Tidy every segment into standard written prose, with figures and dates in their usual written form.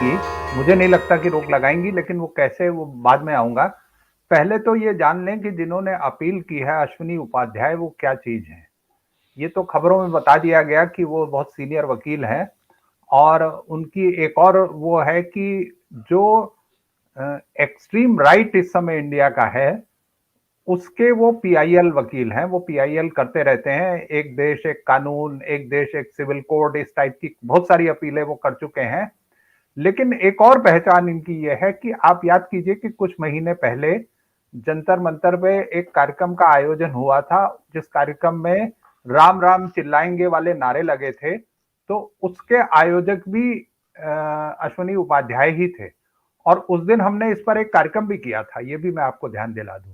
की, मुझे नहीं लगता कि रोक लगाएँगी, लेकिन वो कैसे वो बाद में आऊँगा। पहले तो ये जान लें कि जिन्होंने अपील की है अश्विनी उपाध्याय वो क्या चीज़ हैं। ये तो खबरों में बता दिया गया कि वो बहुत सीनियर वकील हैं और उनकी एक और वो है कि जो एक्सट्रीम राइट इस समय इंडिया का है, उसके वो पीआईएल वकील हैं, वो पीआईएल करते रहते हैं, एक देश एक कानून, एक देश एक सिविल कोड, इस टाइप की बहुत सारी अपीलें वो कर चुके हैं। लेकिन एक और पहचान इनकी ये है कि आप याद कीजिए कि कुछ महीने पहले जंतर मंतर पे एक कार्यक्रम का आयोजन हुआ था, जिस कार्यक्रम में राम राम चिल्लाएंगे वाले नारे लगे थे, तो उसके आयोजक भी अश्विनी उपाध्याय ही थे। और उस दिन हमने इस पर एक कार्यक्रम भी किया था, ये भी मैं आपको ध्यान दिला दूं।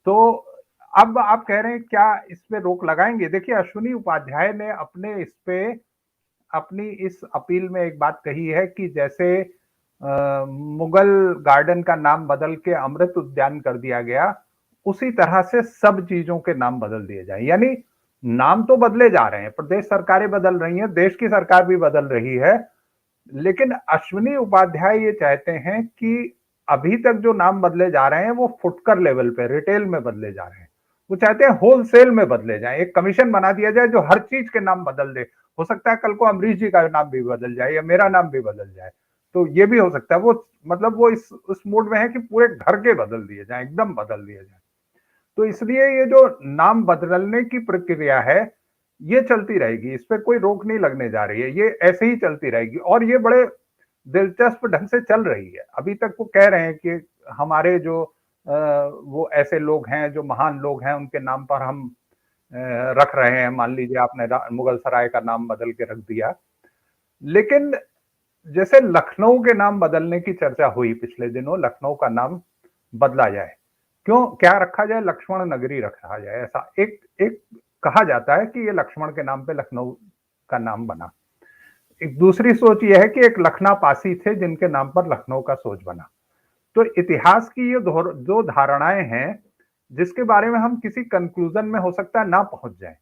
तो अब आप कह रहे हैं क्या इस पे रोक लगाएंगे? देखिए, अश्विनी उपाध्याय ने अपने इस पे अपनी इस अपील में एक बात कही है कि जैसे मुगल गार्डन का नाम बदल के अमृत उद्यान कर दिया गया, उसी तरह से सब चीजों के नाम बदल दिए जाए। यानी नाम तो बदले जा रहे हैं, प्रदेश सरकारें बदल रही हैं, देश की सरकार भी बदल रही है, लेकिन अश्विनी उपाध्याय ये चाहते हैं कि अभी तक जो नाम बदले जा रहे हैं वो फुटकर लेवल पे, रिटेल में बदले जा रहे हैं। वो चाहते हैं होलसेल में बदले जाएं, एक कमीशन बना दिया जाए जो हर चीज के नाम बदल दे। हो सकता है कल को अमरीश जी का नाम भी बदल जाए या मेरा नाम भी बदल जाए, तो ये भी हो सकता है। वो मतलब वो इस मूड में है कि पूरे घर के बदल दिए जाए, एकदम बदल दिए जाए। तो इसलिए ये जो नाम बदलने की प्रक्रिया है, ये चलती रहेगी, इस पे कोई रोक नहीं लगने जा रही है, ये ऐसे ही चलती रहेगी और ये बड़े दिलचस्प ढंग से चल रही है। अभी तक वो कह रहे हैं कि हमारे जो वो ऐसे लोग हैं जो महान लोग हैं उनके नाम पर हम रख रहे हैं। मान लीजिए आपने मुगल सराय का नाम बदल के रख दिया, लेकिन जैसे लखनऊ के नाम बदलने की चर्चा हुई पिछले दिनों, लखनऊ का नाम बदला जाए, क्यों क्या रखा जाए? लक्ष्मण नगरी रखा जाए, ऐसा एक एक कहा जाता है कि ये लक्ष्मण के नाम पे लखनऊ का नाम बना। एक दूसरी सोच यह है कि एक लखना पासी थे जिनके नाम पर लखनऊ का सोच बना। तो इतिहास की ये दो धारणाएं हैं जिसके बारे में हम किसी कंक्लूजन में हो सकता है ना पहुंच जाएं,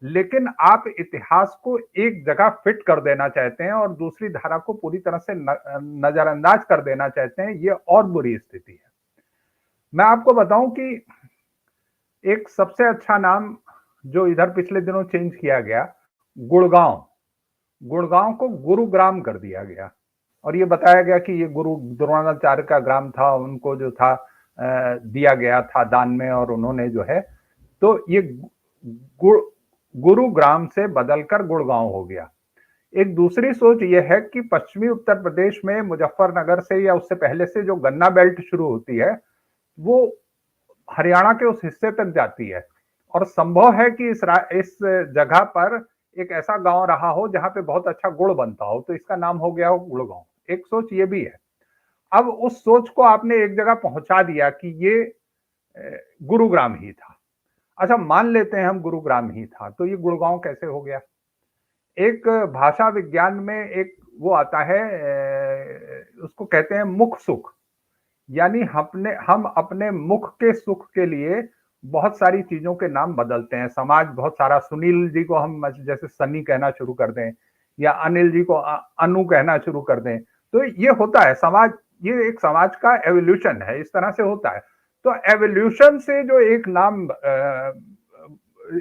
लेकिन आप इतिहास को एक जगह फिट कर देना चाहते हैं और दूसरी धारा को पूरी तरह से नजरअंदाज कर देना चाहते हैं, ये और बुरी स्थिति है। मैं आपको बताऊं कि एक सबसे अच्छा नाम जो इधर पिछले दिनों चेंज किया गया, गुड़गांव, गुड़गांव को गुरुग्राम कर दिया गया और ये बताया गया कि ये गुरु द्रोणाचार्य का ग्राम था, उनको जो था दिया गया था दान में और उन्होंने जो है, तो ये गुरुग्राम से बदलकर गुड़गांव हो गया। एक दूसरी सोच यह है कि पश्चिमी उत्तर प्रदेश में मुजफ्फरनगर से या उससे पहले से जो गन्ना बेल्ट शुरू होती है वो हरियाणा के उस हिस्से तक जाती है और संभव है कि इस जगह पर एक ऐसा गांव रहा हो जहां पे बहुत अच्छा गुड़ बनता हो, तो इसका नाम हो गया हो गुड़गांव। एक सोच ये भी है। अब उस सोच को आपने एक जगह पहुंचा दिया कि ये गुरुग्राम ही था। अच्छा, मान लेते हैं हम गुरुग्राम ही था, तो ये गुड़गांव कैसे हो गया? एक भाषा विज्ञान में एक वो आता है, उसको कहते हैं मुख सुख। यानी हम अपने मुख के सुख के लिए बहुत सारी चीजों के नाम बदलते हैं। समाज बहुत सारा, सुनील जी को हम जैसे सनी कहना शुरू कर दें या अनिल जी को अनु कहना शुरू कर दें, तो ये होता है समाज, ये एक समाज का एवोल्यूशन है, इस तरह से होता है। तो एवोल्यूशन से जो एक नाम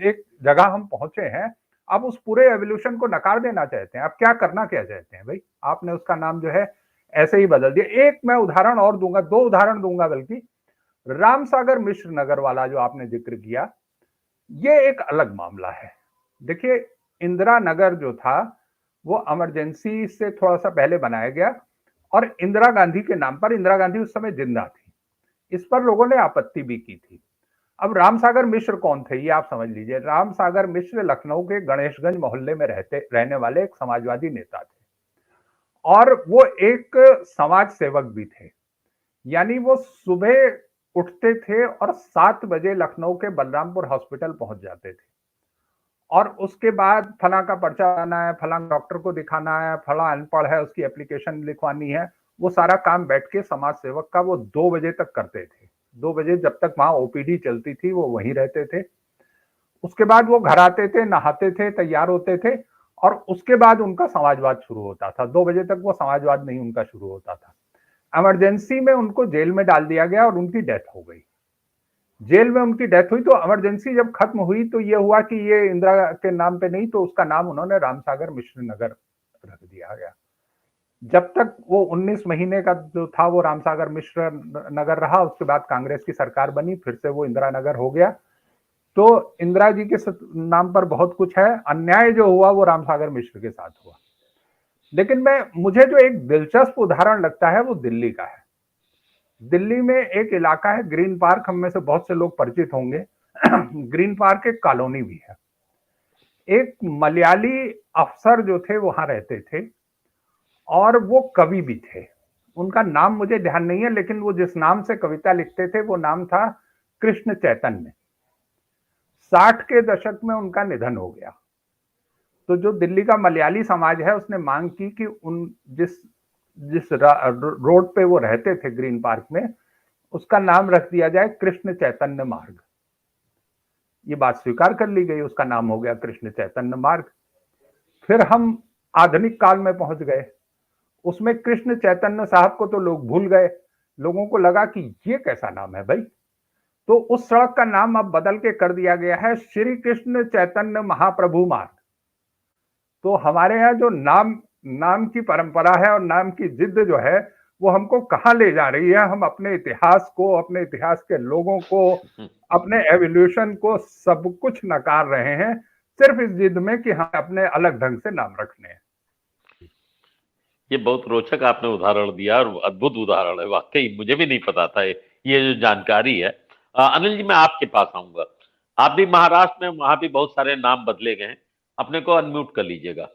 एक जगह हम पहुंचे हैं, अब उस पूरे एवोल्यूशन को नकार देना चाहते हैं। अब क्या करना क्या चाहते हैं भाई? आपने उसका नाम जो है ऐसे ही बदल दिया। एक मैं उदाहरण और दूंगा, दो उदाहरण दूंगा बल्कि। राम सागर मिश्र नगर वाला जो आपने जिक्र किया, ये एक अलग मामला है। देखिए, इंदिरा नगर जो था वो इमरजेंसी से थोड़ा सा पहले बनाया गया और इंदिरा गांधी के नाम पर, इंदिरा गांधी उस समय जिंदा थी, इस पर लोगों ने आपत्ति भी की थी। अब राम सागर मिश्र कौन थे ये आप समझ लीजिए। राम सागर मिश्र लखनऊ के गणेशगंज मोहल्ले में रहने वाले एक समाजवादी नेता थे और वो एक समाज सेवक भी थे। यानी वो सुबह उठते थे और 7 बजे लखनऊ के बलरामपुर हॉस्पिटल पहुंच जाते थे और उसके बाद फला का पर्चा आना है, फला डॉक्टर को दिखाना है, फला अनपढ़ है उसकी एप्लीकेशन लिखवानी है, वो सारा काम बैठ के समाज सेवक का वो 2 बजे तक करते थे। 2 बजे जब तक वहां ओपीडी चलती थी वो वहीं रहते थे। उसके बाद वो घर आते थे, नहाते थे, तैयार होते थे और उसके बाद उनका समाजवाद शुरू होता था। 2 बजे तक वो समाजवाद नहीं उनका शुरू होता था। इमरजेंसी में उनको जेल में डाल दिया गया और उनकी डेथ हो गई। जेल में उनकी डेथ हुई तो इमरजेंसी जब खत्म हुई तो ये हुआ कि ये इंदिरा के नाम पे नहीं, तो उसका नाम उन्होंने रामसागर मिश्र नगर रख दिया गया। जब तक वो 19 महीने का जो था वो रामसागर मिश्र नगर रहा, उसके बाद कांग्रेस की सरकार बनी, फिर से वो इंदिरा नगर हो गया। तो इंदिरा जी के नाम पर बहुत कुछ है, अन्याय जो हुआ वो रामसागर मिश्र के साथ हुआ। लेकिन मुझे जो एक दिलचस्प उदाहरण लगता है वो दिल्ली का है। दिल्ली में एक इलाका है ग्रीन पार्क, हम में से बहुत से लोग परिचित होंगे। ग्रीन पार्क एक कॉलोनी भी है। एक मलयाली अफसर जो थे वहां रहते थे और वो कवि भी थे। उनका नाम मुझे ध्यान नहीं है, लेकिन वो जिस नाम से कविता लिखते थे वो नाम था कृष्ण चैतन्य। 60 के दशक में उनका निधन हो गया। तो जो दिल्ली का मलयाली समाज है उसने मांग की कि उन जिस जिस रोड पे वो रहते थे ग्रीन पार्क में, उसका नाम रख दिया जाए कृष्ण चैतन्य मार्ग। ये बात स्वीकार कर ली गई, उसका नाम हो गया कृष्ण चैतन्य मार्ग। फिर हम आधुनिक काल में पहुंच गए। उसमें कृष्ण चैतन्य साहब को तो लोग भूल गए। लोगों को लगा कि ये कैसा नाम है भाई। तो उस सड़क का नाम अब बदल के कर दिया गया है श्री कृष्ण चैतन्य महाप्रभु मार्ग। तो हमारे यहाँ जो नाम नाम की परंपरा है और नाम की जिद जो है वो हमको कहाँ ले जा रही है। हम अपने इतिहास को, अपने इतिहास के लोगों को, अपने एवोल्यूशन को सब कुछ नकार रहे हैं सिर्फ इस जिद में कि हम अपने अलग ढंग से नाम रखने हैं। ये बहुत रोचक आपने उदाहरण दिया और अद्भुत उदाहरण है, वाकई मुझे भी नहीं पता था ये जो जानकारी है। अनिल जी, मैं आपके पास आऊंगा। आप भी महाराष्ट्र में, वहां भी बहुत सारे नाम बदले गए हैं। अपने को अनम्यूट कर लीजिएगा।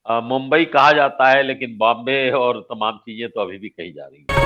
मुंबई कहा जाता है, लेकिन बॉम्बे और तमाम चीजें तो अभी भी कही जा रही हैं।